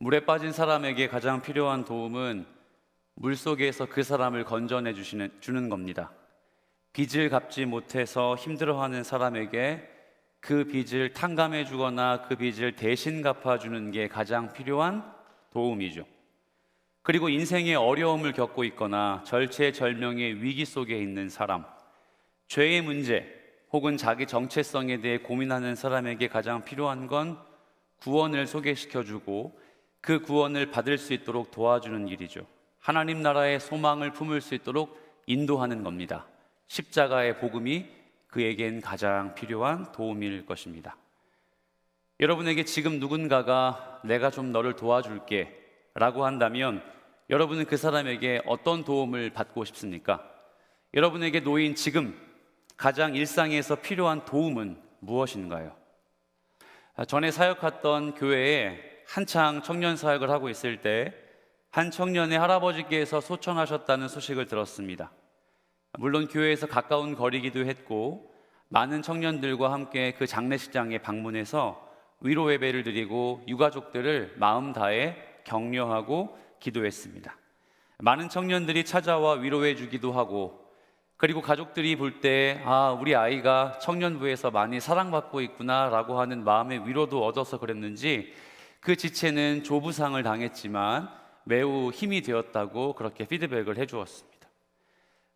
물에 빠진 사람에게 가장 필요한 도움은 물속에서 그 사람을 건져내 주는 겁니다. 빚을 갚지 못해서 힘들어하는 사람에게 그 빚을 탕감해 주거나 그 빚을 대신 갚아주는 게 가장 필요한 도움이죠. 그리고 인생의 어려움을 겪고 있거나 절체절명의 위기 속에 있는 사람, 죄의 문제 혹은 자기 정체성에 대해 고민하는 사람에게 가장 필요한 건 구원을 소개시켜주고 그 구원을 받을 수 있도록 도와주는 일이죠. 하나님 나라의 소망을 품을 수 있도록 인도하는 겁니다. 십자가의 복음이 그에겐 가장 필요한 도움일 것입니다. 여러분에게 지금 누군가가 내가 좀 너를 도와줄게 라고 한다면 여러분은 그 사람에게 어떤 도움을 받고 싶습니까? 여러분에게 놓인 지금 가장 일상에서 필요한 도움은 무엇인가요? 전에 사역했던 교회에 한창 청년 사역을 하고 있을 때 한 청년의 할아버지께서 소천하셨다는 소식을 들었습니다. 물론 교회에서 가까운 거리기도 했고 많은 청년들과 함께 그 장례식장에 방문해서 위로 예배를 드리고 유가족들을 마음 다해 격려하고 기도했습니다. 많은 청년들이 찾아와 위로해 주기도 하고, 그리고 가족들이 볼 때 우리 아이가 청년부에서 많이 사랑받고 있구나 라고 하는 마음의 위로도 얻어서 그랬는지 그 지체는 조부상을 당했지만 매우 힘이 되었다고 그렇게 피드백을 해주었습니다.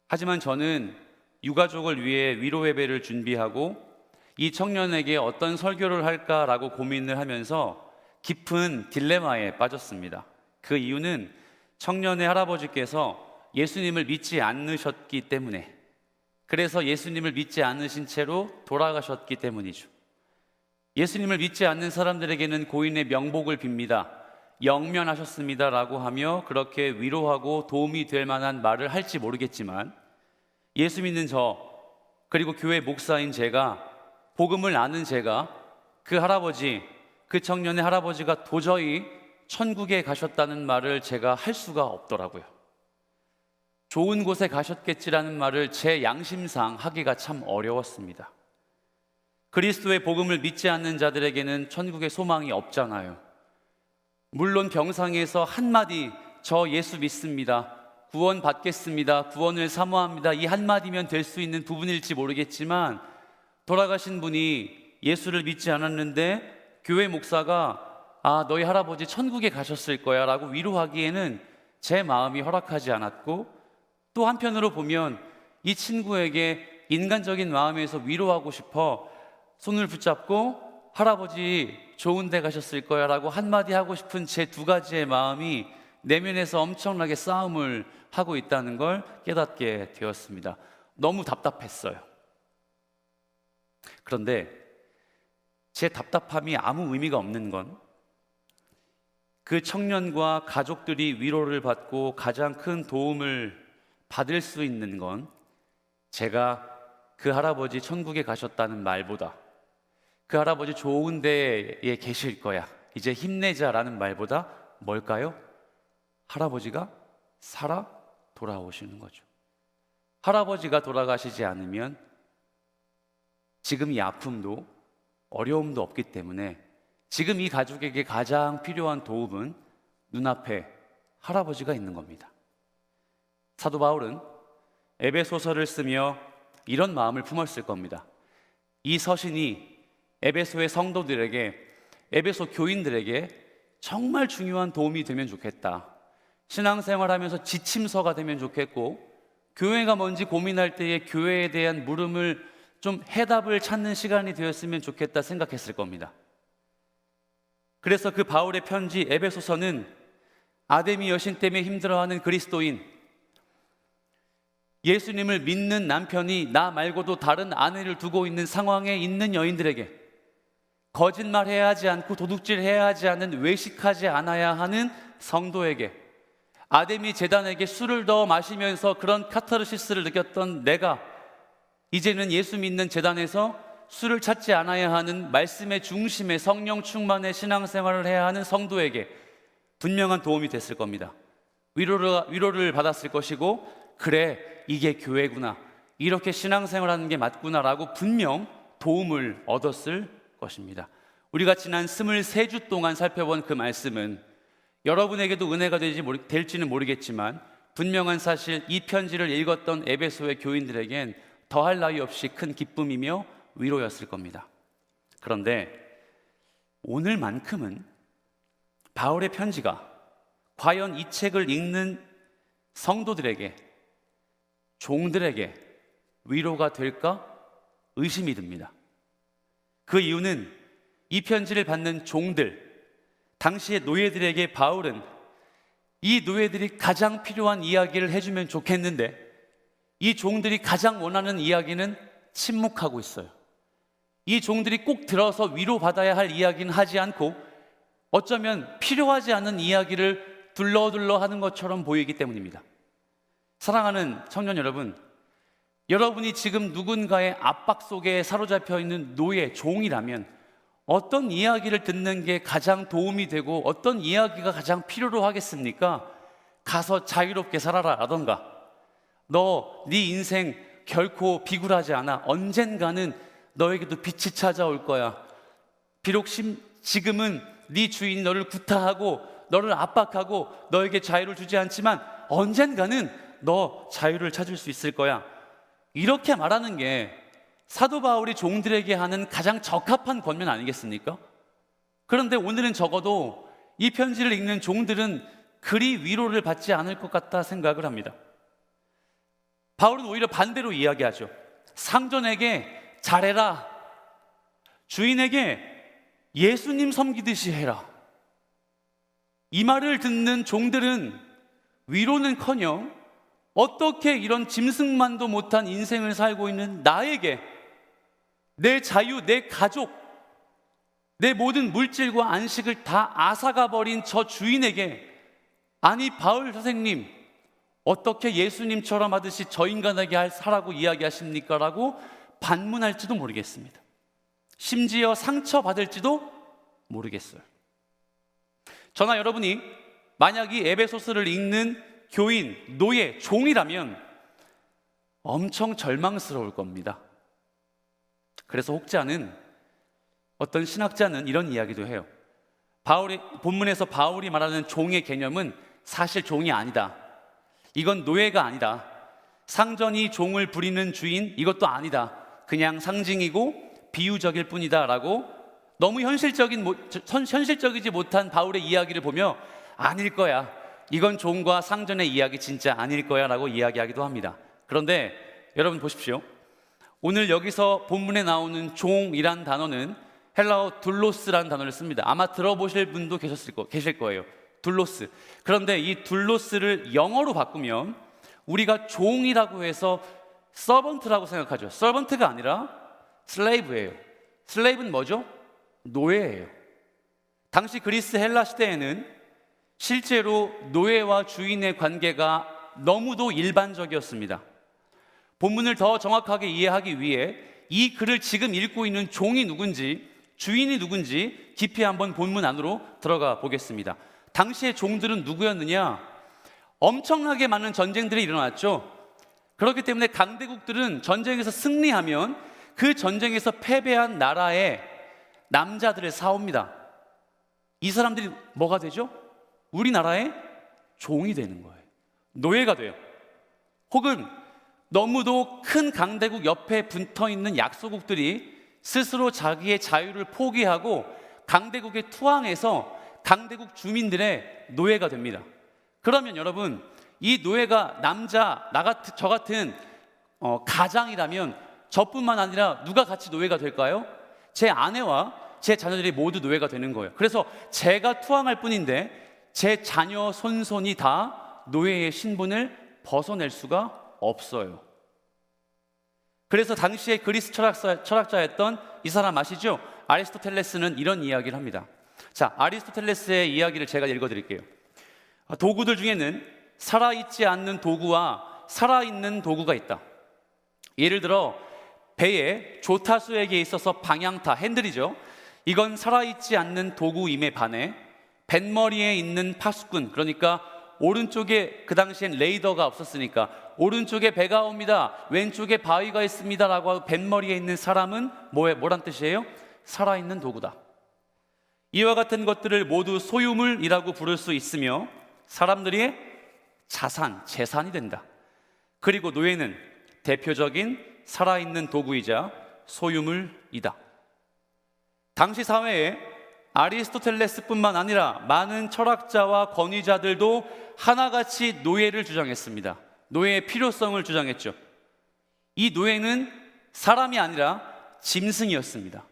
하지만 저는 유가족을 위해 위로 예배를 준비하고 이 청년에게 어떤 설교를 할까라고 고민을 하면서 깊은 딜레마에 빠졌습니다. 그 이유는 청년의 할아버지께서 예수님을 믿지 않으셨기 때문에, 그래서 예수님을 믿지 않으신 채로 돌아가셨기 때문이죠. 예수님을 믿지 않는 사람들에게는 고인의 명복을 빕니다, 영면하셨습니다 라고 하며 그렇게 위로하고 도움이 될 만한 말을 할지 모르겠지만, 예수 믿는 저, 그리고 교회 목사인 제가, 복음을 아는 제가 그 할아버지, 그 청년의 할아버지가 도저히 천국에 가셨다는 말을 제가 할 수가 없더라고요. 좋은 곳에 가셨겠지라는 말을 제 양심상 하기가 참 어려웠습니다. 그리스도의 복음을 믿지 않는 자들에게는 천국의 소망이 없잖아요. 물론 병상에서 한마디 저 예수 믿습니다, 구원 받겠습니다, 구원을 사모합니다, 이 한마디면 될 수 있는 부분일지 모르겠지만, 돌아가신 분이 예수를 믿지 않았는데 교회 목사가 너희 할아버지 천국에 가셨을 거야 라고 위로하기에는 제 마음이 허락하지 않았고, 또 한편으로 보면 이 친구에게 인간적인 마음에서 위로하고 싶어 손을 붙잡고 할아버지 좋은 데 가셨을 거야 라고 한마디 하고 싶은 제 두 가지의 마음이 내면에서 엄청나게 싸움을 하고 있다는 걸 깨닫게 되었습니다. 너무 답답했어요. 그런데 제 답답함이 아무 의미가 없는 건 그 청년과 가족들이 위로를 받고 가장 큰 도움을 받을 수 있는 건 제가 그 할아버지 천국에 가셨다는 말보다, 그 할아버지 좋은 데에 계실 거야, 이제 힘내자라는 말보다 뭘까요? 할아버지가 살아 돌아오시는 거죠. 할아버지가 돌아가시지 않으면 지금 이 아픔도 어려움도 없기 때문에 지금 이 가족에게 가장 필요한 도움은 눈앞에 할아버지가 있는 겁니다. 사도 바울은 에베소서를 쓰며 이런 마음을 품었을 겁니다. 이 서신이 에베소의 성도들에게, 에베소 교인들에게 정말 중요한 도움이 되면 좋겠다. 신앙생활하면서 지침서가 되면 좋겠고, 교회가 뭔지 고민할 때에 교회에 대한 물음을 좀 해답을 찾는 시간이 되었으면 좋겠다 생각했을 겁니다. 그래서 그 바울의 편지 에베소서는 아데미 여신 때문에 힘들어하는 그리스도인, 예수님을 믿는 남편이 나 말고도 다른 아내를 두고 있는 상황에 있는 여인들에게, 거짓말해야 하지 않고 도둑질해야 하지 않는, 외식하지 않아야 하는 성도에게, 아데미 제단에게 술을 더 마시면서 그런 카타르시스를 느꼈던 내가 이제는 예수 믿는 제단에서 술을 찾지 않아야 하는 말씀의 중심에 성령 충만의 신앙생활을 해야 하는 성도에게 분명한 도움이 됐을 겁니다. 위로를 받았을 것이고, 그래 이게 교회구나, 이렇게 신앙생활하는 게 맞구나 라고 분명 도움을 얻었을 것입니다. 우리가 지난 23주 동안 살펴본 그 말씀은 여러분에게도 은혜가 될지는 모르겠지만 분명한 사실 이 편지를 읽었던 에베소의 교인들에겐 더할 나위 없이 큰 기쁨이며 위로였을 겁니다. 그런데 오늘만큼은 바울의 편지가 과연 이 책을 읽는 성도들에게, 종들에게 위로가 될까 의심이 듭니다. 그 이유는 이 편지를 받는 종들, 당시의 노예들에게 바울은 이 노예들이 가장 필요한 이야기를 해주면 좋겠는데 이 종들이 가장 원하는 이야기는 침묵하고 있어요. 이 종들이 꼭 들어서 위로받아야 할 이야기는 하지 않고 어쩌면 필요하지 않은 이야기를 둘러둘러 하는 것처럼 보이기 때문입니다. 사랑하는 청년 여러분, 여러분이 지금 누군가의 압박 속에 사로잡혀 있는 노예, 종이라면 어떤 이야기를 듣는 게 가장 도움이 되고 어떤 이야기가 가장 필요로 하겠습니까? 가서 자유롭게 살아라 라던가, 너 네 인생 결코 비굴하지 않아, 언젠가는 너에게도 빛이 찾아올 거야, 비록 지금은 네 주인이 너를 구타하고 너를 압박하고 너에게 자유를 주지 않지만 언젠가는 너 자유를 찾을 수 있을 거야, 이렇게 말하는 게 사도 바울이 종들에게 하는 가장 적합한 권면 아니겠습니까? 그런데 오늘은 적어도 이 편지를 읽는 종들은 그리 위로를 받지 않을 것 같다 생각을 합니다. 바울은 오히려 반대로 이야기하죠. 상전에게 잘해라, 주인에게 예수님 섬기듯이 해라. 이 말을 듣는 종들은 위로는커녕 어떻게 이런 짐승만도 못한 인생을 살고 있는 나에게, 내 자유, 내 가족, 내 모든 물질과 안식을 다 앗아가 버린 저 주인에게, 아니 바울 선생님 어떻게 예수님처럼 하듯이 저 인간에게 하라고 이야기하십니까? 라고 반문할지도 모르겠습니다. 심지어 상처받을지도 모르겠어요. 저나 여러분이 만약 이 에베소서를 읽는 교인, 노예, 종이라면 엄청 절망스러울 겁니다. 그래서 혹자는, 어떤 신학자는 이런 이야기도 해요. 본문에서 바울이 말하는 종의 개념은 사실 종이 아니다. 이건 노예가 아니다. 상전이 종을 부리는 주인, 이것도 아니다. 그냥 상징이고 비유적일 뿐이다 라고 너무 현실적이지 못한 바울의 이야기를 보며 아닐 거야, 이건 종과 상전의 이야기 진짜 아닐 거야 라고 이야기하기도 합니다. 그런데 여러분 보십시오. 오늘 여기서 본문에 나오는 종이란 단어는 헬라어 둘로스라는 단어를 씁니다. 아마 들어보실 분도 계실 거예요. 둘로스. 그런데 이 둘로스를 영어로 바꾸면 우리가 종이라고 해서 서번트라고 생각하죠. 서번트가 아니라 슬레이브예요. 슬레이브는 뭐죠? 노예예요. 당시 그리스 헬라 시대에는 실제로 노예와 주인의 관계가 너무도 일반적이었습니다. 본문을 더 정확하게 이해하기 위해 이 글을 지금 읽고 있는 종이 누군지, 주인이 누군지 깊이 한번 본문 안으로 들어가 보겠습니다. 당시의 종들은 누구였느냐? 엄청나게 많은 전쟁들이 일어났죠. 그렇기 때문에 강대국들은 전쟁에서 승리하면 그 전쟁에서 패배한 나라의 남자들을 사옵니다. 이 사람들이 뭐가 되죠? 우리나라의 종이 되는 거예요. 노예가 돼요. 혹은 너무도 큰 강대국 옆에 붙어있는 약소국들이 스스로 자기의 자유를 포기하고 강대국에 투항해서 강대국 주민들의 노예가 됩니다. 그러면 여러분, 이 노예가 저 같은 가장이라면 저뿐만 아니라 누가 같이 노예가 될까요? 제 아내와 제 자녀들이 모두 노예가 되는 거예요. 그래서 제가 투항할 뿐인데 제 자녀 손손이 다 노예의 신분을 벗어낼 수가 없어요. 그래서 당시에 그리스 철학자였던 이 사람 아시죠? 아리스토텔레스는 이런 이야기를 합니다. 자, 아리스토텔레스의 이야기를 제가 읽어드릴게요. 도구들 중에는 살아있지 않는 도구와 살아있는 도구가 있다. 예를 들어 배의 조타수에게 있어서 방향타, 핸들이죠. 이건 살아있지 않는 도구임에 반해 뱃머리에 있는 파수꾼, 그러니까 오른쪽에, 그 당시엔 레이더가 없었으니까 오른쪽에 배가 옵니다, 왼쪽에 바위가 있습니다 라고 하고 뱃머리에 있는 사람은 뭐란 뜻이에요? 살아있는 도구다. 이와 같은 것들을 모두 소유물이라고 부를 수 있으며 사람들의 자산, 재산이 된다. 그리고 노예는 대표적인 살아있는 도구이자 소유물이다. 당시 사회에 아리스토텔레스뿐만 아니라 많은 철학자와 권위자들도 하나같이 노예를 주장했습니다. 노예의 필요성을 주장했죠. 이 노예는 사람이 아니라 짐승이었습니다.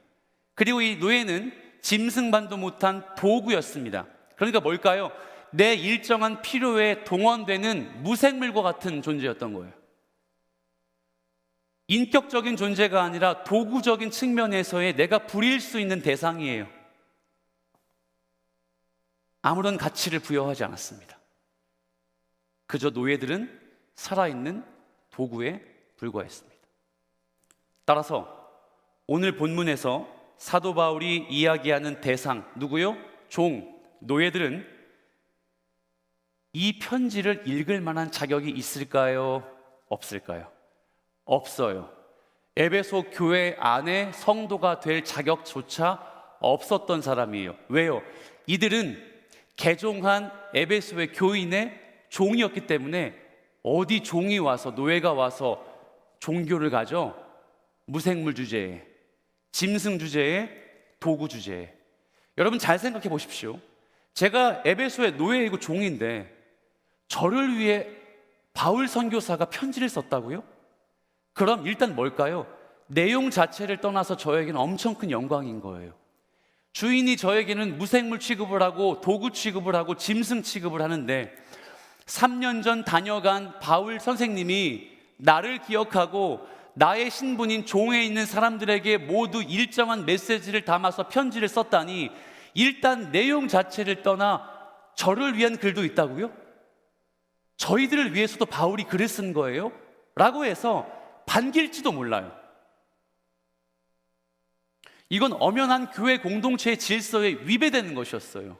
그리고 이 노예는 짐승만도 못한 도구였습니다. 그러니까 뭘까요? 내 일정한 필요에 동원되는 무생물과 같은 존재였던 거예요. 인격적인 존재가 아니라 도구적인 측면에서의 내가 부릴 수 있는 대상이에요. 아무런 가치를 부여하지 않았습니다. 그저 노예들은 살아있는 도구에 불과했습니다. 따라서 오늘 본문에서 사도 바울이 이야기하는 대상, 누구요? 종, 노예들은 이 편지를 읽을 만한 자격이 있을까요? 없을까요? 없어요. 에베소 교회 안에 성도가 될 자격조차 없었던 사람이에요. 왜요? 이들은 개종한 에베소의 교인의 종이었기 때문에 어디 종이 와서, 노예가 와서 종교를 가져? 무생물 주제에, 짐승 주제에, 도구 주제에. 여러분 잘 생각해 보십시오. 제가 에베소의 노예이고 종인데 저를 위해 바울 선교사가 편지를 썼다고요? 그럼 일단 뭘까요? 내용 자체를 떠나서 저에게는 엄청 큰 영광인 거예요. 주인이 저에게는 무생물 취급을 하고 도구 취급을 하고 짐승 취급을 하는데 3년 전 다녀간 바울 선생님이 나를 기억하고 나의 신분인 종에 있는 사람들에게 모두 일정한 메시지를 담아서 편지를 썼다니 일단 내용 자체를 떠나 저를 위한 글도 있다고요? 저희들을 위해서도 바울이 글을 쓴 거예요? 라고 해서 반길지도 몰라요. 이건 엄연한 교회 공동체의 질서에 위배되는 것이었어요.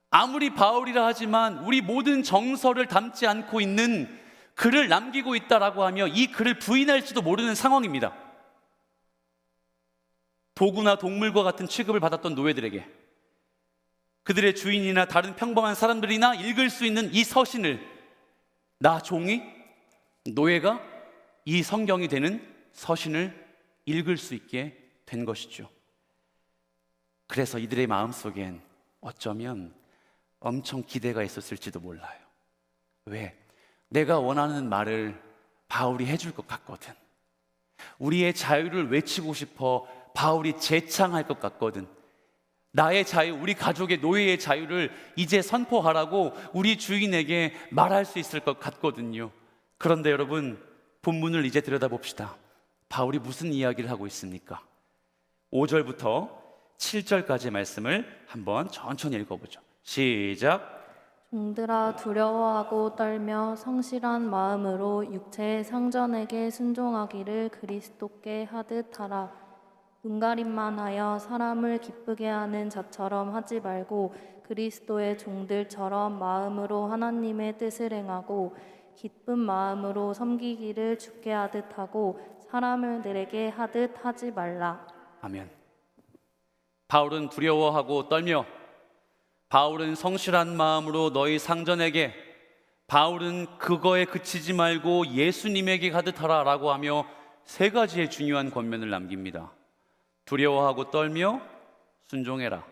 아무리 바울이라 하지만 우리 모든 정서를 담지 않고 있는 글을 남기고 있다라고 하며 이 글을 부인할지도 모르는 상황입니다. 도구나 동물과 같은 취급을 받았던 노예들에게 그들의 주인이나 다른 평범한 사람들이나 읽을 수 있는 이 서신을 나 종이, 노예가 이 성경이 되는 서신을 읽을 수 있게 된 것이죠. 그래서 이들의 마음속엔 어쩌면 엄청 기대가 있었을지도 몰라요. 왜? 내가 원하는 말을 바울이 해줄 것 같거든. 우리의 자유를 외치고 싶어 바울이 재창할 것 같거든. 나의 자유, 우리 가족의 노예의 자유를 이제 선포하라고 우리 주인에게 말할 수 있을 것 같거든요. 그런데 여러분, 본문을 이제 들여다봅시다. 바울이 무슨 이야기를 하고 있습니까? 5절부터 7절까지의 말씀을 한번 천천히 읽어보죠. 시작. 종들아 두려워하고 떨며 성실한 마음으로 육체의 상전에게 순종하기를 그리스도께 하듯 하라. 눈가림만 하여 사람을 기쁘게 하는 자처럼 하지 말고 그리스도의 종들처럼 마음으로 하나님의 뜻을 행하고 기쁜 마음으로 섬기기를 주께 하듯 하고 사람들에게 하듯 하지 말라. 아멘. 바울은 두려워하고 떨며, 바울은 성실한 마음으로 너희 상전에게, 바울은 그거에 그치지 말고 예수님에게 가듯 하라 라고 하며 세 가지의 중요한 권면을 남깁니다. 두려워하고 떨며 순종해라.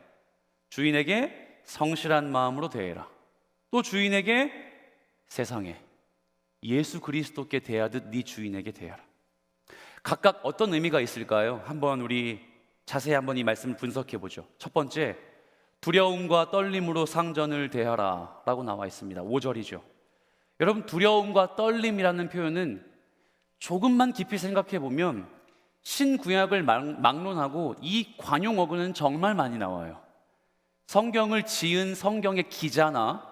주인에게 성실한 마음으로 대해라. 또 주인에게 세상에 예수 그리스도께 대하듯 네 주인에게 대하라. 각각 어떤 의미가 있을까요? 한번 우리 자세히 한번 이 말씀을 분석해 보죠. 첫 번째, 두려움과 떨림으로 상전을 대하라 라고 나와 있습니다. 5절이죠. 여러분, 두려움과 떨림이라는 표현은 조금만 깊이 생각해 보면 신구약을 막론하고 이 관용어구는 정말 많이 나와요. 성경을 지은 성경의 기자나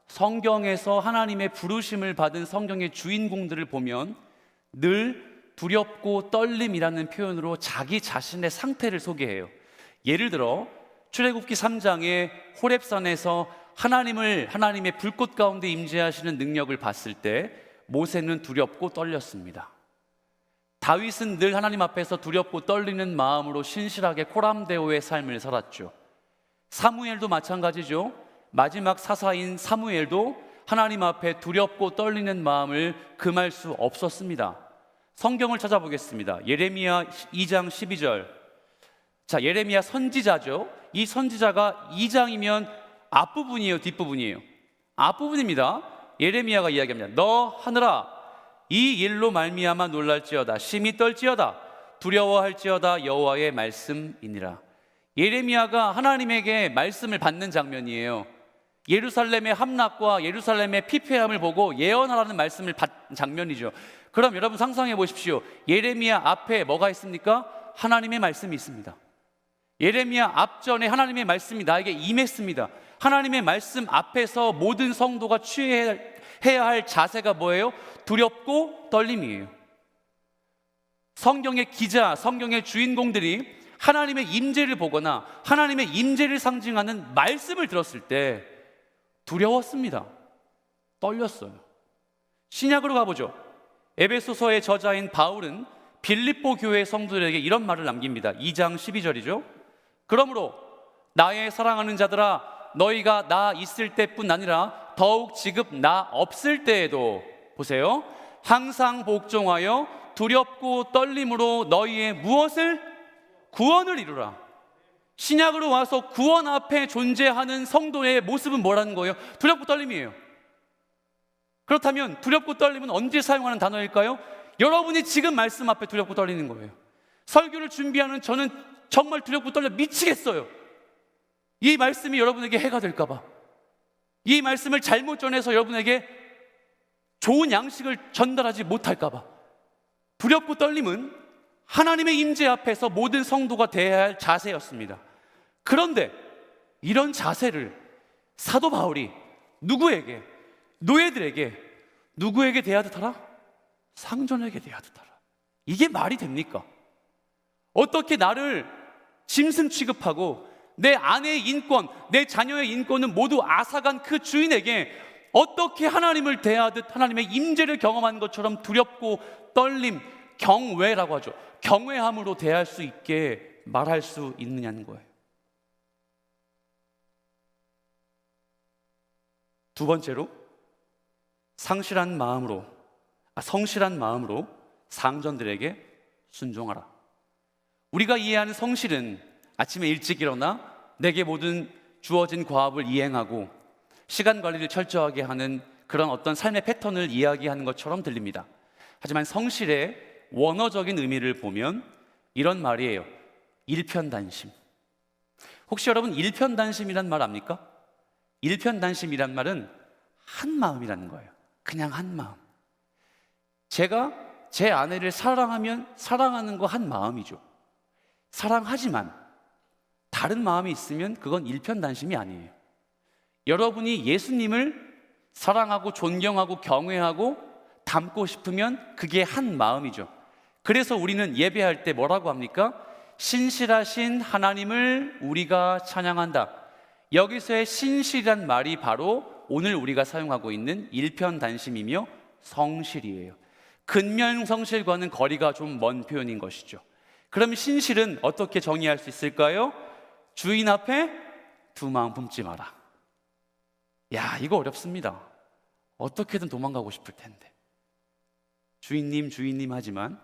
성경에서 하나님의 부르심을 받은 성경의 주인공들을 보면 늘 두렵고 떨림이라는 표현으로 자기 자신의 상태를 소개해요. 예를 들어 출애굽기 3장에 호렙산에서 하나님의 불꽃 가운데 임재하시는 능력을 봤을 때 모세는 두렵고 떨렸습니다. 다윗은 늘 하나님 앞에서 두렵고 떨리는 마음으로 신실하게 코람데오의 삶을 살았죠. 사무엘도 마찬가지죠. 마지막 사사인 사무엘도 하나님 앞에 두렵고 떨리는 마음을 금할 수 없었습니다. 성경을 찾아보겠습니다. 예레미야 2장 12절. 자, 예레미야 선지자죠. 이 선지자가 2장이면 앞부분이에요, 뒷부분이에요? 앞부분입니다. 예레미야가 이야기합니다. 너 하늘아, 이 일로 말미암아 놀랄지어다, 심히 떨지어다, 두려워할지어다, 여호와의 말씀이니라. 예레미야가 하나님에게 말씀을 받는 장면이에요. 예루살렘의 함락과 예루살렘의 피폐함을 보고 예언하라는 말씀을 받은 장면이죠. 그럼 여러분 상상해 보십시오. 예레미야 앞에 뭐가 있습니까? 하나님의 말씀이 있습니다. 예레미야 앞전에 하나님의 말씀이 나에게 임했습니다. 하나님의 말씀 앞에서 모든 성도가 취해야 할 자세가 뭐예요? 두렵고 떨림이에요. 성경의 기자, 성경의 주인공들이 하나님의 임재를 보거나 하나님의 임재를 상징하는 말씀을 들었을 때 두려웠습니다. 떨렸어요. 신약으로 가보죠. 에베소서의 저자인 바울은 빌립보 교회 성도들에게 이런 말을 남깁니다. 2장 12절이죠. 그러므로 나의 사랑하는 자들아, 너희가 나 있을 때뿐 아니라 더욱 지금 나 없을 때에도, 보세요, 항상 복종하여 두렵고 떨림으로 너희의 무엇을? 구원을 이루라. 신약으로 와서 구원 앞에 존재하는 성도의 모습은 뭐라는 거예요? 두렵고 떨림이에요. 그렇다면 두렵고 떨림은 언제 사용하는 단어일까요? 여러분이 지금 말씀 앞에 두렵고 떨리는 거예요. 설교를 준비하는 저는 정말 두렵고 떨려 미치겠어요. 이 말씀이 여러분에게 해가 될까 봐, 이 말씀을 잘못 전해서 여러분에게 좋은 양식을 전달하지 못할까 봐. 두렵고 떨림은 하나님의 임재 앞에서 모든 성도가 대해야 할 자세였습니다. 그런데 이런 자세를 사도 바울이 누구에게? 노예들에게. 누구에게 대하듯 하라? 상전에게 대하듯 하라. 이게 말이 됩니까? 어떻게 나를 짐승 취급하고 내 아내의 인권, 내 자녀의 인권은 모두 앗아간 그 주인에게 어떻게 하나님을 대하듯 하나님의 임재를 경험한 것처럼 두렵고 떨림, 경외라고 하죠. 경외함으로 대할 수 있게 말할 수 있느냐는 거예요. 두 번째로, 성실한 마음으로 상전들에게 순종하라. 우리가 이해하는 성실은 아침에 일찍 일어나 내게 모든 주어진 과업을 이행하고 시간 관리를 철저하게 하는 그런 어떤 삶의 패턴을 이야기하는 것처럼 들립니다. 하지만 성실의 원어적인 의미를 보면 이런 말이에요. 일편단심. 혹시 여러분 일편단심이란 말 압니까? 일편단심이란 말은 한 마음이라는 거예요. 그냥 한 마음. 제가 제 아내를 사랑하면 사랑하는 거 한 마음이죠. 사랑하지만 다른 마음이 있으면 그건 일편단심이 아니에요. 여러분이 예수님을 사랑하고 존경하고 경외하고 닮고 싶으면 그게 한 마음이죠. 그래서 우리는 예배할 때 뭐라고 합니까? 신실하신 하나님을 우리가 찬양한다. 여기서의 신실이란 말이 바로 오늘 우리가 사용하고 있는 일편단심이며 성실이에요. 근면성실과는 거리가 좀 먼 표현인 것이죠. 그럼 신실은 어떻게 정의할 수 있을까요? 주인 앞에 두 마음 품지 마라. 야, 이거 어렵습니다. 어떻게든 도망가고 싶을 텐데. 주인님 하지만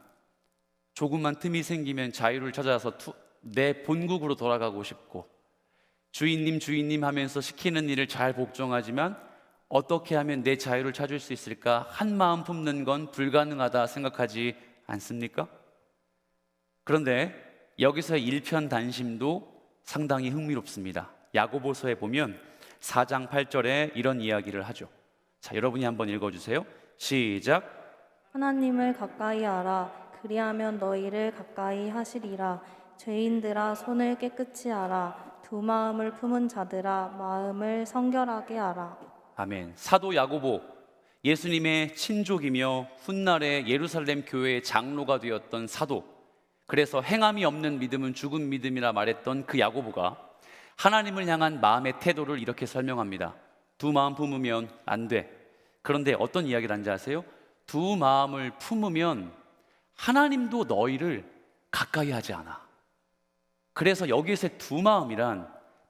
조금만 틈이 생기면 자유를 찾아서 내 본국으로 돌아가고 싶고, 주인님 하면서 시키는 일을 잘 복종하지만 어떻게 하면 내 자유를 찾을 수 있을까? 한 마음 품는 건 불가능하다 생각하지 않습니까? 그런데 여기서의 일편단심도 상당히 흥미롭습니다. 야고보서에 보면 4장 8절에 이런 이야기를 하죠. 자, 여러분이 한번 읽어주세요. 시작. 하나님을 가까이 하라. 그리하면 너희를 가까이 하시리라. 죄인들아 손을 깨끗이 하라. 두 마음을 품은 자들아 마음을 성결하게 하라. 아멘. 사도 야고보, 예수님의 친족이며 훗날에 예루살렘 교회의 장로가 되었던 사도, 그래서 행함이 없는 믿음은 죽은 믿음이라 말했던 그 야고보가 하나님을 향한 마음의 태도를 이렇게 설명합니다. 두 마음 품으면 안 돼. 그런데 어떤 이야기를 하는지 아세요? 두 마음을 품으면 하나님도 너희를 가까이 하지 않아. 그래서 여기에서의 두 마음이란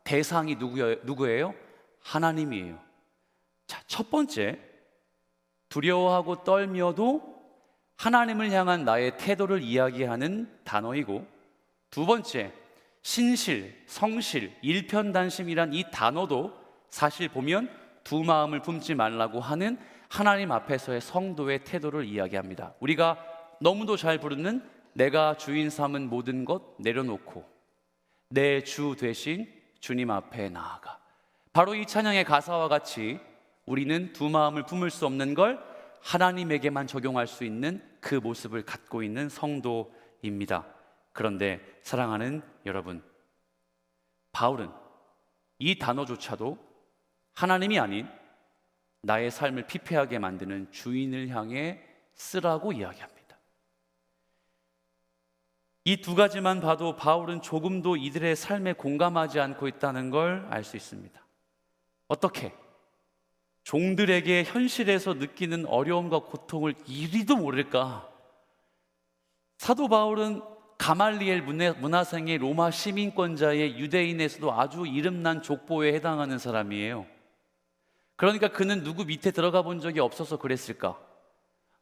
대상이 누구예요? 하나님이에요. 자, 첫 번째, 두려워하고 떨며도 하나님을 향한 나의 태도를 이야기하는 단어이고, 두 번째, 신실, 성실, 일편단심이란 이 단어도 사실 보면 두 마음을 품지 말라고 하는 하나님 앞에서의 성도의 태도를 이야기합니다. 우리가 너무도 잘 부르는 내가 주인 삼은 모든 것 내려놓고 내 주 되신 주님 앞에 나아가, 바로 이 찬양의 가사와 같이 우리는 두 마음을 품을 수 없는 걸 하나님에게만 적용할 수 있는 그 모습을 갖고 있는 성도입니다. 그런데 사랑하는 여러분, 바울은 이 단어조차도 하나님이 아닌 나의 삶을 피폐하게 만드는 주인을 향해 쓰라고 이야기합니다. 이 두 가지만 봐도 바울은 조금도 이들의 삶에 공감하지 않고 있다는 걸 알 수 있습니다. 어떻게? 종들에게 현실에서 느끼는 어려움과 고통을 이리도 모를까? 사도 바울은 가말리엘 문화생의 로마 시민권자의 유대인에서도 아주 이름난 족보에 해당하는 사람이에요. 그러니까 그는 누구 밑에 들어가 본 적이 없어서 그랬을까?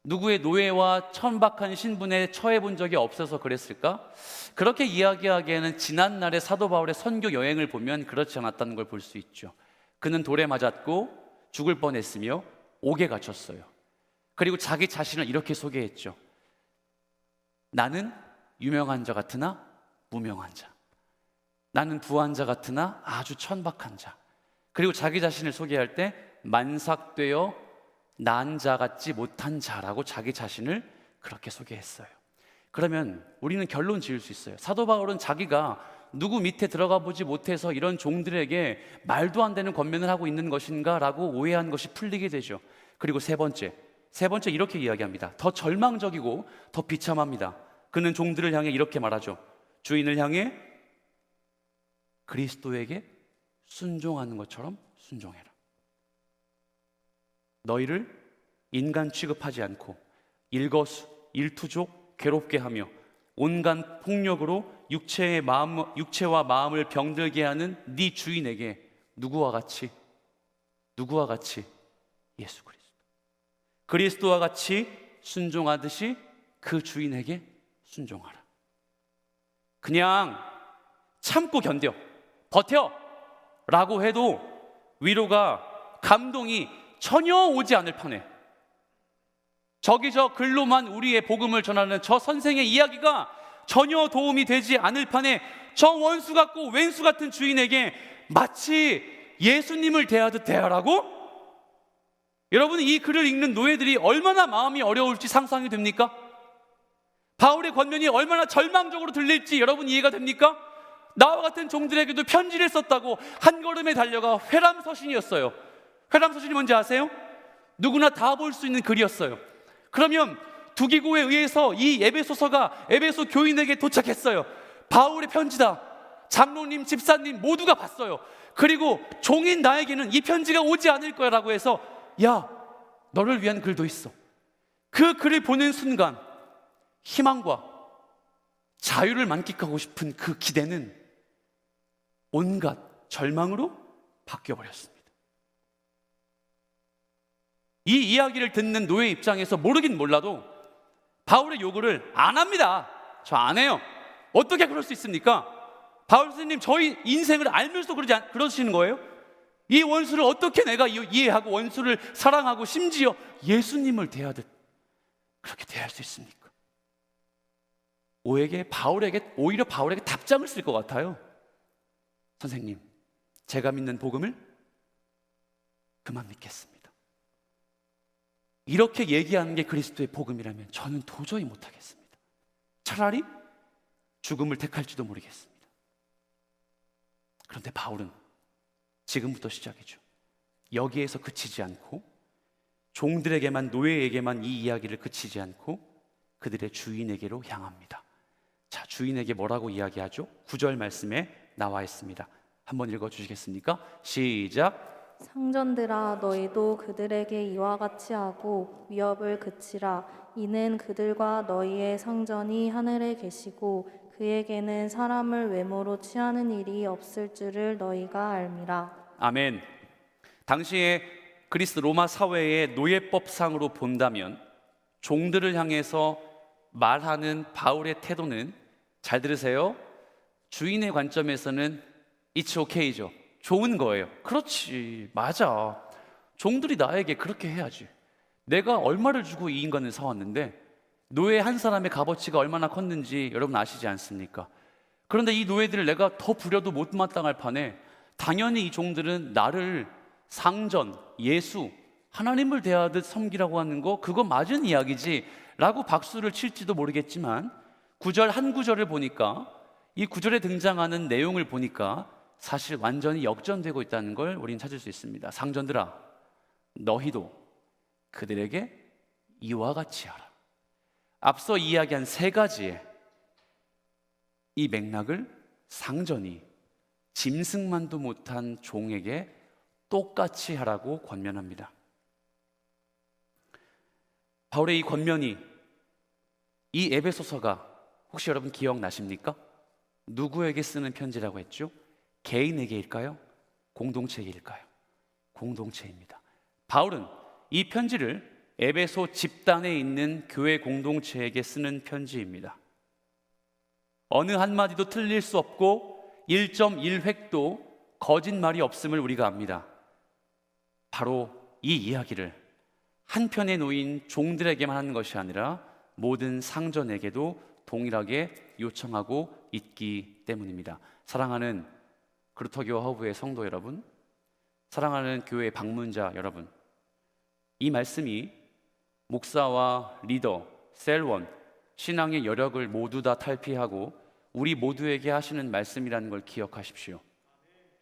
누구의 노예와 천박한 신분에 처해 본 적이 없어서 그랬을까? 그렇게 이야기하기에는 지난날의 사도 바울의 선교 여행을 보면 그렇지 않았다는 걸 볼 수 있죠. 그는 돌에 맞았고 죽을 뻔했으며 옥에 갇혔어요. 그리고 자기 자신을 이렇게 소개했죠. 나는 유명한 자 같으나 무명한 자, 나는 부한 자 같으나 아주 천박한 자. 그리고 자기 자신을 소개할 때 만삭되어 난 자 같지 못한 자라고 자기 자신을 그렇게 소개했어요. 그러면 우리는 결론 지을 수 있어요. 사도 바울은 자기가 누구 밑에 들어가 보지 못해서 이런 종들에게 말도 안 되는 권면을 하고 있는 것인가 라고 오해한 것이 풀리게 되죠. 그리고 세 번째 이렇게 이야기합니다. 더 절망적이고 더 비참합니다. 그는 종들을 향해 이렇게 말하죠. 주인을 향해 그리스도에게 순종하는 것처럼 순종해라. 너희를 인간 취급하지 않고 일거수, 일투족, 괴롭게 하며 온갖 폭력으로 육체와 마음을 병들게 하는 네 주인에게 누구와 같이 예수 그리스도와 같이 순종하듯이 그 주인에게 순종하라. 그냥 참고 견뎌, 버텨 라고 해도 위로가, 감동이 전혀 오지 않을 판에, 저기 저 글로만 우리의 복음을 전하는 저 선생의 이야기가 전혀 도움이 되지 않을 판에 저 원수 같고 왼수 같은 주인에게 마치 예수님을 대하듯 대하라고? 여러분, 이 글을 읽는 노예들이 얼마나 마음이 어려울지 상상이 됩니까? 바울의 권면이 얼마나 절망적으로 들릴지 여러분 이해가 됩니까? 나와 같은 종들에게도 편지를 썼다고 한 걸음에 달려가 회람서신이었어요. 회람서신이 뭔지 아세요? 누구나 다 볼 수 있는 글이었어요. 그러면 두기고에 의해서 이 에베소서가 에베소 교인에게 도착했어요. 바울의 편지다. 장로님, 집사님 모두가 봤어요. 그리고 종인 나에게는 이 편지가 오지 않을 거야 라고 해서, 야, 너를 위한 글도 있어. 그 글을 보는 순간 희망과 자유를 만끽하고 싶은 그 기대는 온갖 절망으로 바뀌어버렸습니다. 이 이야기를 듣는 노예 입장에서 모르긴 몰라도 바울의 요구를 안 합니다. 저 안 해요. 어떻게 그럴 수 있습니까? 바울 스님, 저희 인생을 알면서도 그러시는 거예요? 이 원수를 어떻게 내가 이해하고 원수를 사랑하고 심지어 예수님을 대하듯 그렇게 대할 수 있습니까? 오히려 바울에게 답장을 쓸 것 같아요. 선생님, 제가 믿는 복음을 그만 믿겠습니다. 이렇게 얘기하는 게 그리스도의 복음이라면 저는 도저히 못하겠습니다. 차라리 죽음을 택할지도 모르겠습니다. 그런데 바울은 지금부터 시작이죠. 여기에서 그치지 않고 종들에게만, 노예에게만 이 이야기를 그치지 않고 그들의 주인에게로 향합니다. 자, 주인에게 뭐라고 이야기하죠? 9절 말씀에 나와 있습니다. 한번 읽어주시겠습니까? 시작. 상전들아, 너희도 그들에게 이와 같이 하고 위협을 그치라. 이는 그들과 너희의 상전이 하늘에 계시고 그에게는 사람을 외모로 취하는 일이 없을 줄을 너희가 알미라. 아멘. 당시에 그리스 로마 사회의 노예법상으로 본다면 종들을 향해서 말하는 바울의 태도는, 잘 들으세요, 주인의 관점에서는 It's okay죠. 좋은 거예요. 그렇지, 맞아. 종들이 나에게 그렇게 해야지. 내가 얼마를 주고 이 인간을 사왔는데 노예 한 사람의 값어치가 얼마나 컸는지 여러분 아시지 않습니까? 그런데 이 노예들을 내가 더 부려도 못마땅할 판에 당연히 이 종들은 나를 상전, 예수, 하나님을 대하듯 섬기라고 하는 거, 그거 맞은 이야기지 라고 박수를 칠지도 모르겠지만, 구절 한 구절을 보니까, 이 구절에 등장하는 내용을 보니까 사실 완전히 역전되고 있다는 걸 우리는 찾을 수 있습니다. 상전들아, 너희도 그들에게 이와 같이 하라. 앞서 이야기한 세 가지의 이 맥락을 상전이 짐승만도 못한 종에게 똑같이 하라고 권면합니다. 바울의 이 권면이, 이 에베소서가 혹시 여러분 기억나십니까? 누구에게 쓰는 편지라고 했죠? 개인에게일까요? 공동체에게일까요? 공동체입니다. 바울은 이 편지를 에베소 집단에 있는 교회 공동체에게 쓰는 편지입니다. 어느 한마디도 틀릴 수 없고 1.1획도 거짓말이 없음을 우리가 압니다. 바로 이 이야기를 한편에 놓인 종들에게만 하는 것이 아니라 모든 상전에게도 동일하게 요청하고 있기 때문입니다. 사랑하는 그루터교 허브의 성도 여러분, 사랑하는 교회 방문자 여러분, 이 말씀이 목사와 리더, 셀원, 신앙의 여력을 모두 다 탈피하고 우리 모두에게 하시는 말씀이라는 걸 기억하십시오.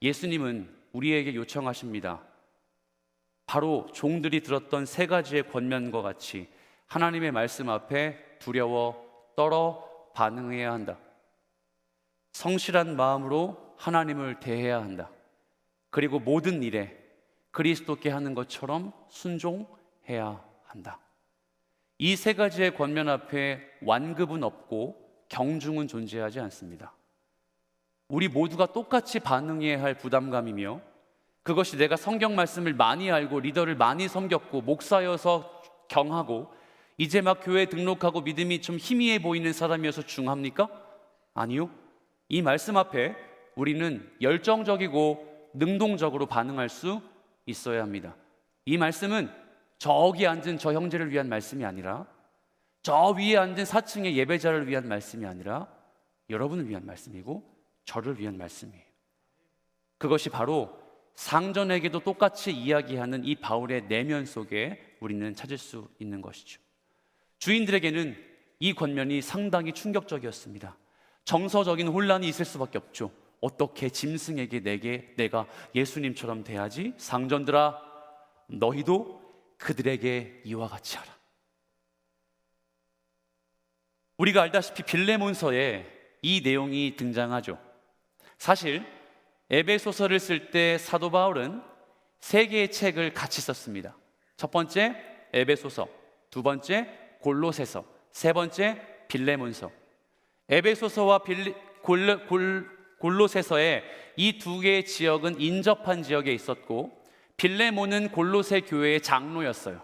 예수님은 우리에게 요청하십니다. 바로 종들이 들었던 세 가지의 권면과 같이 하나님의 말씀 앞에 두려워 떨어 반응해야 한다. 성실한 마음으로 하나님을 대해야 한다. 그리고 모든 일에 그리스도께 하는 것처럼 순종해야 한다. 이 세 가지의 권면 앞에 완급은 없고 경중은 존재하지 않습니다. 우리 모두가 똑같이 반응해야 할 부담감이며, 그것이 내가 성경 말씀을 많이 알고 리더를 많이 섬겼고 목사여서 경하고 이제 막 교회에 등록하고 믿음이 좀 희미해 보이는 사람이어서 중합니까? 아니요. 이 말씀 앞에 우리는 열정적이고 능동적으로 반응할 수 있어야 합니다. 이 말씀은 저기 앉은 저 형제를 위한 말씀이 아니라, 저 위에 앉은 4층의 예배자를 위한 말씀이 아니라 여러분을 위한 말씀이고 저를 위한 말씀이에요. 그것이 바로 상전에게도 똑같이 이야기하는 이 바울의 내면 속에 우리는 찾을 수 있는 것이죠. 주인들에게는 이 권면이 상당히 충격적이었습니다. 정서적인 혼란이 있을 수밖에 없죠. 어떻게 짐승에게 내가 예수님처럼 대하지? 상전들아, 너희도 그들에게 이와 같이 하라. 우리가 알다시피 빌레몬서에 이 내용이 등장하죠. 사실 에베소서를 쓸 때 사도 바울은 세 개의 책을 같이 썼습니다. 첫 번째 에베소서, 두 번째 골로새서, 세 번째 빌레몬서. 에베소서와 골로새서에 이 두 개의 지역은 인접한 지역에 있었고, 빌레몬은 골로새 교회의 장로였어요.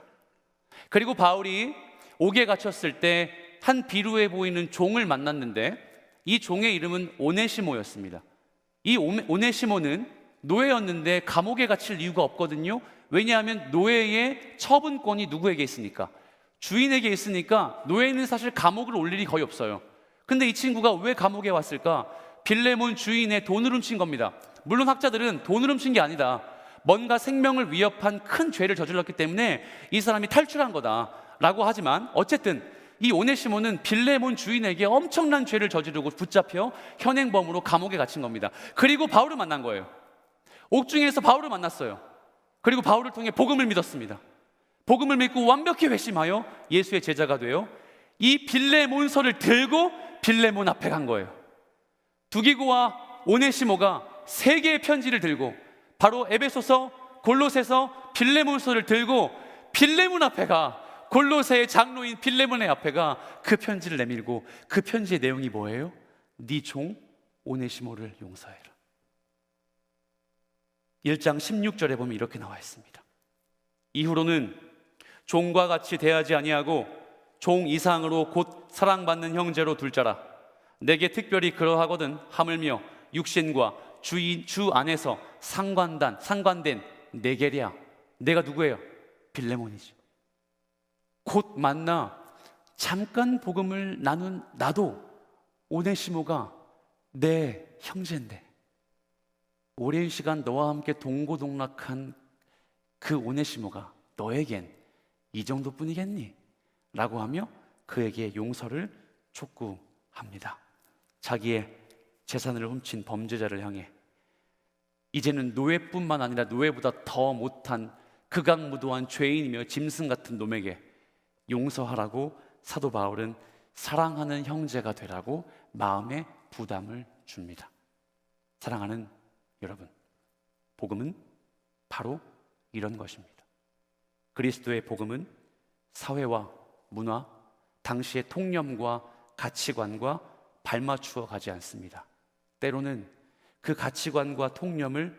그리고 바울이 옥에 갇혔을 때 한 비루해 보이는 종을 만났는데 이 종의 이름은 오네시모였습니다. 이 오네시모는 노예였는데 감옥에 갇힐 이유가 없거든요. 왜냐하면 노예의 처분권이 누구에게 있으니까? 주인에게 있으니까 노예는 사실 감옥을 올 일이 거의 없어요. 근데 이 친구가 왜 감옥에 왔을까? 빌레몬 주인의 돈을 훔친 겁니다. 물론 학자들은 돈을 훔친 게 아니다, 뭔가 생명을 위협한 큰 죄를 저질렀기 때문에 이 사람이 탈출한 거다라고 하지만, 어쨌든 이 오네시모는 빌레몬 주인에게 엄청난 죄를 저지르고 붙잡혀 현행범으로 감옥에 갇힌 겁니다. 그리고 바울을 만난 거예요. 옥중에서 바울을 만났어요. 그리고 바울을 통해 복음을 믿었습니다. 복음을 믿고 완벽히 회심하여 예수의 제자가 되어 이 빌레몬서를 들고 빌레몬 앞에 간 거예요. 두기고와 오네시모가 세 개의 편지를 들고 바로 에베소서, 골로새서, 빌레몬서를 들고 빌레몬 앞에 가, 골로새의 장로인 빌레몬의 앞에 가 그 편지를 내밀고, 그 편지의 내용이 뭐예요? 네 종 오네시모를 용서해라. 1장 16절에 보면 이렇게 나와 있습니다. 이후로는 종과 같이 대하지 아니하고 종 이상으로 곧 사랑받는 형제로 둘 자라. 내게 특별히 그러하거든 하물며 육신과 주 안에서 상관된 내게랴. 내가 누구예요? 빌레몬이지. 곧 만나 잠깐 복음을 나눈 나도 오네시모가 내 형제인데 오랜 시간 너와 함께 동고동락한 그 오네시모가 너에겐 이 정도뿐이겠니? 라고 하며 그에게 용서를 촉구합니다. 자기의 재산을 훔친 범죄자를 향해 이제는 노예뿐만 아니라 노예보다 더 못한 극악무도한 죄인이며 짐승 같은 놈에게 용서하라고 사도 바울은 사랑하는 형제가 되라고 마음의 부담을 줍니다. 사랑하는 여러분, 복음은 바로 이런 것입니다. 그리스도의 복음은 사회와 문화, 당시의 통념과 가치관과 발맞추어 가지 않습니다. 때로는 그 가치관과 통념을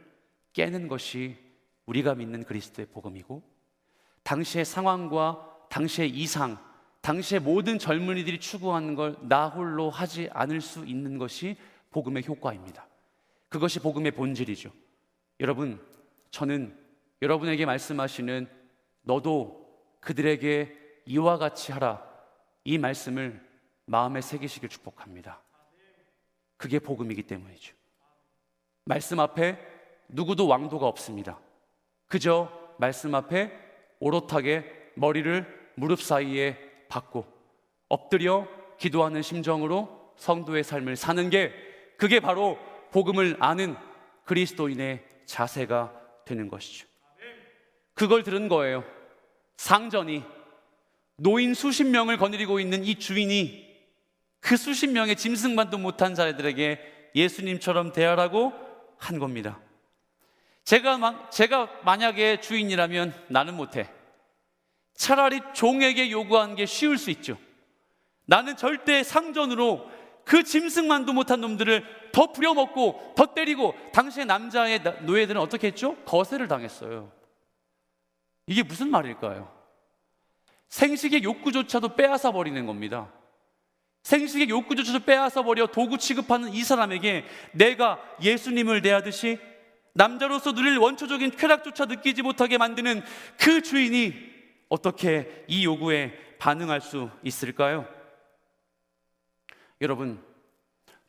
깨는 것이 우리가 믿는 그리스도의 복음이고, 당시의 상황과 당시의 이상, 당시의 모든 젊은이들이 추구하는 걸 나 홀로 하지 않을 수 있는 것이 복음의 효과입니다. 그것이 복음의 본질이죠. 여러분, 저는 여러분에게 말씀하시는 너도 그들에게 이와 같이 하라, 이 말씀을 마음에 새기시길 축복합니다. 그게 복음이기 때문이죠. 말씀 앞에 누구도 왕도가 없습니다. 그저 말씀 앞에 오롯하게 머리를 무릎 사이에 박고 엎드려 기도하는 심정으로 성도의 삶을 사는 게, 그게 바로 복음을 아는 그리스도인의 자세가 되는 것이죠. 그걸 들은 거예요. 상전이 노인 수십 명을 거느리고 있는 이 주인이 그 수십 명의 짐승만도 못한 자들에게 예수님처럼 대하라고 한 겁니다. 제가 만약에 주인이라면 나는 못해. 차라리 종에게 요구하는 게 쉬울 수 있죠. 나는 절대 상전으로 그 짐승만도 못한 놈들을 더 부려먹고 더 때리고, 당시의 남자의 노예들은 어떻게 했죠? 거세를 당했어요. 이게 무슨 말일까요? 생식의 욕구조차도 빼앗아 버리는 겁니다. 생식의 욕구조차도 빼앗아 버려 도구 취급하는 이 사람에게 내가 예수님을 대하듯이 남자로서 누릴 원초적인 쾌락조차 느끼지 못하게 만드는 그 주인이 어떻게 이 요구에 반응할 수 있을까요? 여러분,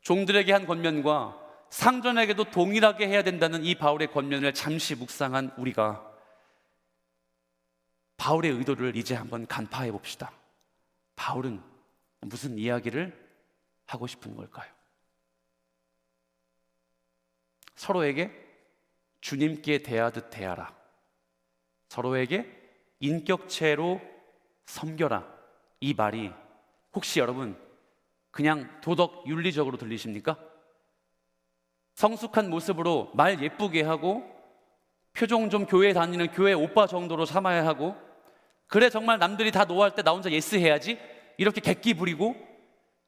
종들에게 한 권면과 상전에게도 동일하게 해야 된다는 이 바울의 권면을 잠시 묵상한 우리가 바울의 의도를 이제 한번 간파해 봅시다. 바울은 무슨 이야기를 하고 싶은 걸까요? 서로에게 주님께 대하듯 대하라. 서로에게 인격체로 섬겨라. 이 말이 혹시 여러분 그냥 도덕 윤리적으로 들리십니까? 성숙한 모습으로 말 예쁘게 하고 표정 좀 교회 다니는 교회 오빠 정도로 삼아야 하고, 그래 정말 남들이 다 노할 때 나 혼자 예스 해야지, 이렇게 객기 부리고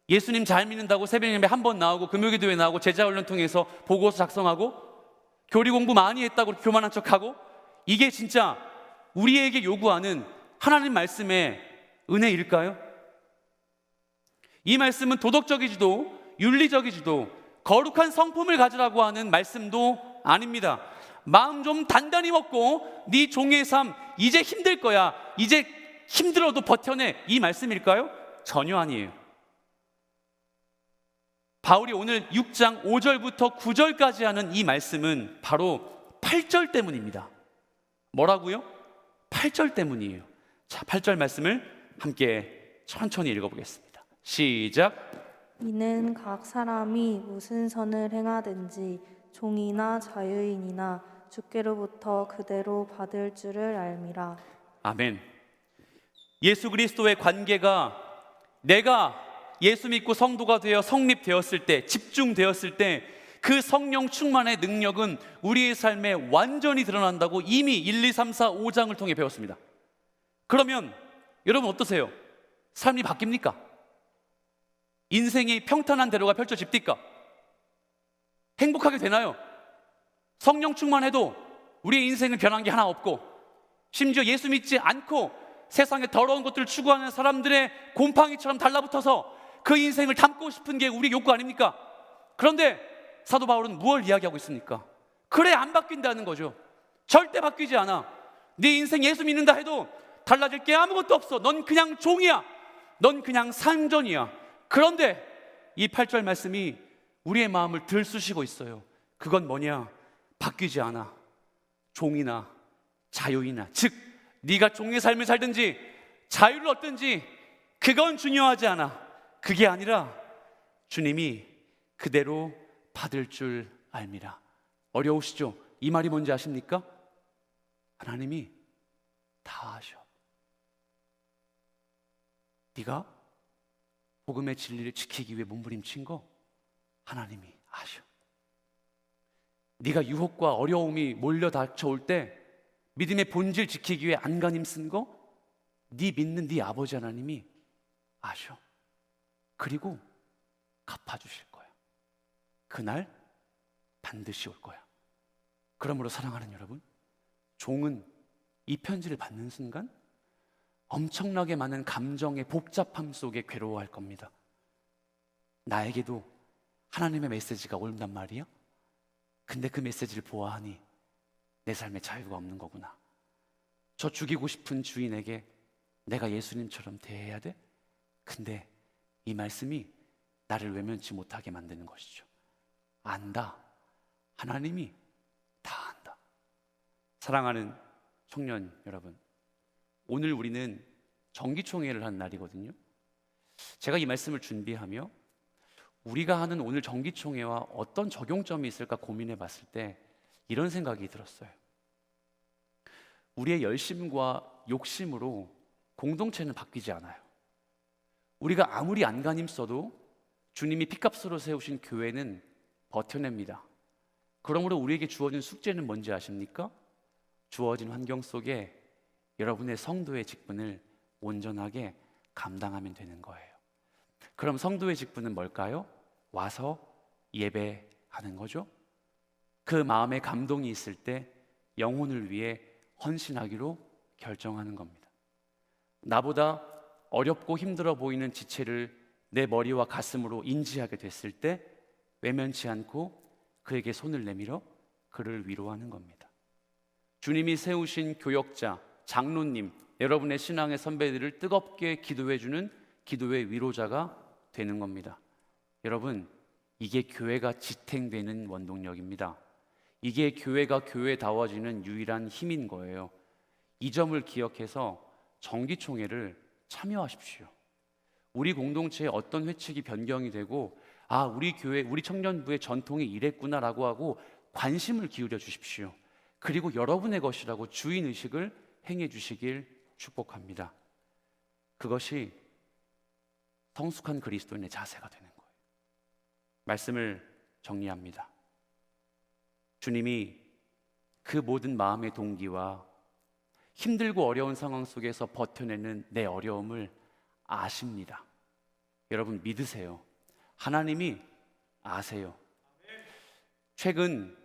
예수님 잘 믿는다고 새벽 예배 한 번 나오고 금요기도회 나오고 제자훈련 통해서 보고서 작성하고 교리 공부 많이 했다고 교만한 척하고, 이게 진짜 우리에게 요구하는 하나님 말씀의 은혜일까요? 이 말씀은 도덕적이지도 윤리적이지도 거룩한 성품을 가지라고 하는 말씀도 아닙니다. 마음 좀 단단히 먹고 네 종의 삶 이제 힘들 거야, 이제 힘들어도 버텨내, 이 말씀일까요? 전혀 아니에요. 바울이 오늘 6장 5절부터 9절까지 하는 이 말씀은 바로 8절 때문입니다. 뭐라고요? 8절 때문이에요. 자, 8절 말씀을 함께 천천히 읽어보겠습니다. 시작. 이는 각 사람이 무슨 선을 행하든지 종이나 자유인이나 주께로부터 그대로 받을 줄을 알미라. 아멘. 예수 그리스도의 관계가 내가 예수 믿고 성도가 되어 성립되었을 때, 집중되었을 때 그 성령 충만의 능력은 우리의 삶에 완전히 드러난다고 이미 1, 2, 3, 4, 5장을 통해 배웠습니다. 그러면 여러분 어떠세요? 삶이 바뀝니까? 인생이 평탄한 대로가 펼쳐집니까? 행복하게 되나요? 성령 충만해도 우리의 인생은 변한 게 하나 없고, 심지어 예수 믿지 않고 세상의 더러운 것들을 추구하는 사람들의 곰팡이처럼 달라붙어서 그 인생을 담고 싶은 게 우리의 욕구 아닙니까? 그런데 사도 바울은 무엇을 이야기하고 있습니까? 그래, 안 바뀐다는 거죠. 절대 바뀌지 않아. 네 인생 예수 믿는다 해도 달라질 게 아무것도 없어. 넌 그냥 종이야. 넌 그냥 상전이야. 그런데 이 8절 말씀이 우리의 마음을 들쑤시고 있어요. 그건 뭐냐? 바뀌지 않아. 종이나 자유이나, 즉 네가 종의 삶을 살든지 자유를 얻든지 그건 중요하지 않아. 그게 아니라 주님이 그대로 받을 줄 알미라. 어려우시죠? 이 말이 뭔지 아십니까? 하나님이 다 아셔. 네가 복음의 진리를 지키기 위해 몸부림친 거 하나님이 아셔. 네가 유혹과 어려움이 몰려 닥쳐올 때 믿음의 본질 지키기 위해 안간힘 쓴 거 네 믿는 네 아버지 하나님이 아셔. 그리고 갚아주실 거야. 그날 반드시 올 거야. 그러므로 사랑하는 여러분, 종은 이 편지를 받는 순간 엄청나게 많은 감정의 복잡함 속에 괴로워할 겁니다. 나에게도 하나님의 메시지가 온단 말이야? 근데 그 메시지를 보아하니 내 삶에 자유가 없는 거구나. 저 죽이고 싶은 주인에게 내가 예수님처럼 대해야 돼? 근데 이 말씀이 나를 외면치 못하게 만드는 것이죠. 안다. 하나님이 다 안다. 사랑하는 청년 여러분, 오늘 우리는 정기총회를 한 날이거든요. 제가 이 말씀을 준비하며 우리가 하는 오늘 정기총회와 어떤 적용점이 있을까 고민해 봤을 때 이런 생각이 들었어요. 우리의 열심과 욕심으로 공동체는 바뀌지 않아요. 우리가 아무리 안간힘 써도 주님이 피값으로 세우신 교회는 버텨냅니다. 그러므로 우리에게 주어진 숙제는 뭔지 아십니까? 주어진 환경 속에 여러분의 성도의 직분을 온전하게 감당하면 되는 거예요. 그럼 성도의 직분은 뭘까요? 와서 예배하는 거죠. 그 마음에 감동이 있을 때 영혼을 위해 헌신하기로 결정하는 겁니다. 나보다 어렵고 힘들어 보이는 지체를 내 머리와 가슴으로 인지하게 됐을 때 외면치 않고 그에게 손을 내밀어 그를 위로하는 겁니다. 주님이 세우신 교역자, 장로님, 여러분의 신앙의 선배들을 뜨겁게 기도해주는 기도의 위로자가 되는 겁니다. 여러분, 이게 교회가 지탱되는 원동력입니다. 이게 교회가 교회다워지는 유일한 힘인 거예요. 이 점을 기억해서 정기총회를 참여하십시오. 우리 공동체에 어떤 회칙이 변경이 되고 우리 교회, 우리 청년부의 전통이 이랬구나라고 하고 관심을 기울여 주십시오. 그리고 여러분의 것이라고 주인의식을 행해 주시길 축복합니다. 그것이 성숙한 그리스도인의 자세가 되는 거예요. 말씀을 정리합니다. 주님이 그 모든 마음의 동기와 힘들고 어려운 상황 속에서 버텨내는 내 어려움을 아십니다. 여러분 믿으세요. 하나님이 아세요. 최근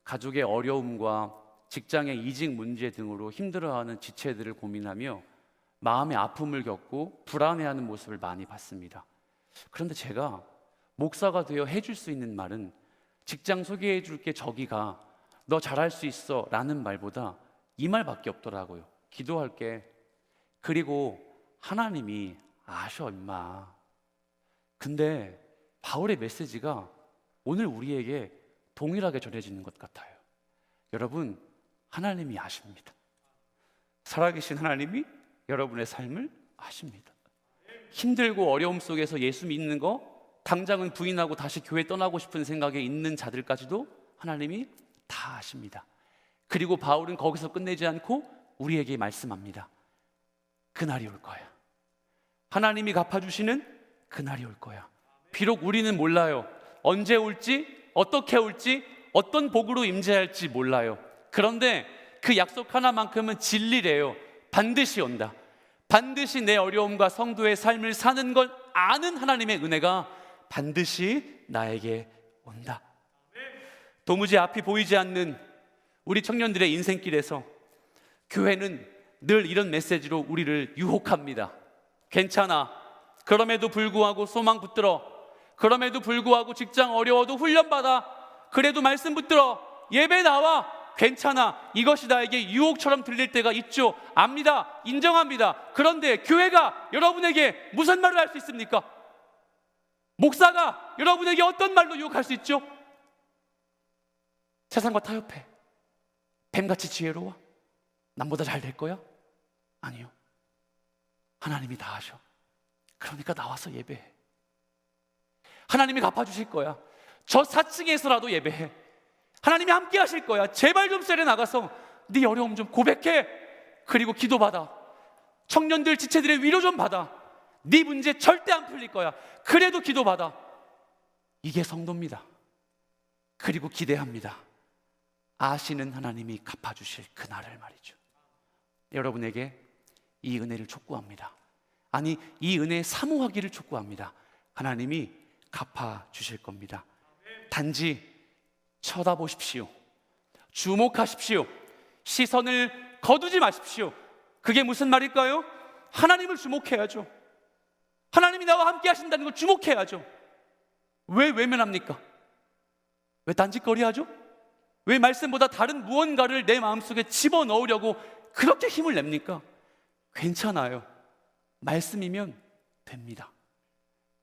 가족의 어려움과 직장의 이직 문제 등으로 힘들어하는 지체들을 고민하며 마음의 아픔을 겪고 불안해하는 모습을 많이 봤습니다. 그런데 제가 목사가 되어 해줄 수 있는 말은 직장 소개해 줄게 저기가 너 잘할 수 있어 라는 말보다 이 말밖에 없더라고요. 기도할게. 그리고 하나님이 아셔 임마. 근데 바울의 메시지가 오늘 우리에게 동일하게 전해지는 것 같아요. 여러분, 하나님이 아십니다. 살아계신 하나님이 여러분의 삶을 아십니다. 힘들고 어려움 속에서 예수 믿는 거 당장은 부인하고 다시 교회 떠나고 싶은 생각에 있는 자들까지도 하나님이 다 아십니다. 그리고 바울은 거기서 끝내지 않고 우리에게 말씀합니다. 그날이 올 거야. 하나님이 갚아주시는 그날이 올 거야. 비록 우리는 몰라요. 언제 올지, 어떻게 올지, 어떤 복으로 임재할지 몰라요. 그런데 그 약속 하나만큼은 진리래요. 반드시 온다. 반드시 내 어려움과 성도의 삶을 사는 걸 아는 하나님의 은혜가 반드시 나에게 온다. 도무지 앞이 보이지 않는 우리 청년들의 인생길에서 교회는 늘 이런 메시지로 우리를 유혹합니다. 괜찮아. 그럼에도 불구하고 소망 붙들어. 그럼에도 불구하고 직장 어려워도 훈련받아. 그래도 말씀 붙들어. 예배 나와. 괜찮아. 이것이 나에게 유혹처럼 들릴 때가 있죠. 압니다. 인정합니다. 그런데 교회가 여러분에게 무슨 말을 할 수 있습니까? 목사가 여러분에게 어떤 말로 유혹할 수 있죠? 세상과 타협해. 뱀같이 지혜로워. 남보다 잘 될 거야? 아니요. 하나님이 다 하셔. 그러니까 나와서 예배해. 하나님이 갚아주실 거야. 저 4층에서라도 예배해. 하나님이 함께 하실 거야. 제발 좀 셀에 나가서 네 어려움 좀 고백해. 그리고 기도받아. 청년들 지체들의 위로 좀 받아. 네 문제 절대 안 풀릴 거야. 그래도 기도받아. 이게 성도입니다. 그리고 기대합니다. 아시는 하나님이 갚아주실 그날을 말이죠. 여러분에게 이 은혜를 촉구합니다. 아니, 이 은혜의 사모하기를 촉구합니다. 하나님이 갚아주실 겁니다. 단지 쳐다보십시오. 주목하십시오. 시선을 거두지 마십시오. 그게 무슨 말일까요? 하나님을 주목해야죠. 하나님이 나와 함께 하신다는 걸 주목해야죠. 왜 외면합니까? 왜 딴짓거리하죠? 왜 말씀보다 다른 무언가를 내 마음속에 집어넣으려고 그렇게 힘을 냅니까? 괜찮아요. 말씀이면 됩니다.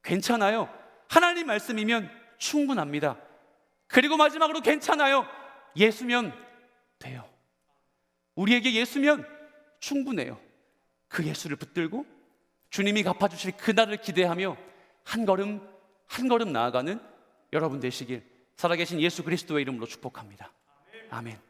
괜찮아요. 하나님 말씀이면 충분합니다. 그리고 마지막으로 괜찮아요. 예수면 돼요. 우리에게 예수면 충분해요. 그 예수를 붙들고 주님이 갚아주실 그날을 기대하며 한 걸음 한 걸음 나아가는 여러분 되시길 살아계신 예수 그리스도의 이름으로 축복합니다. 아멘.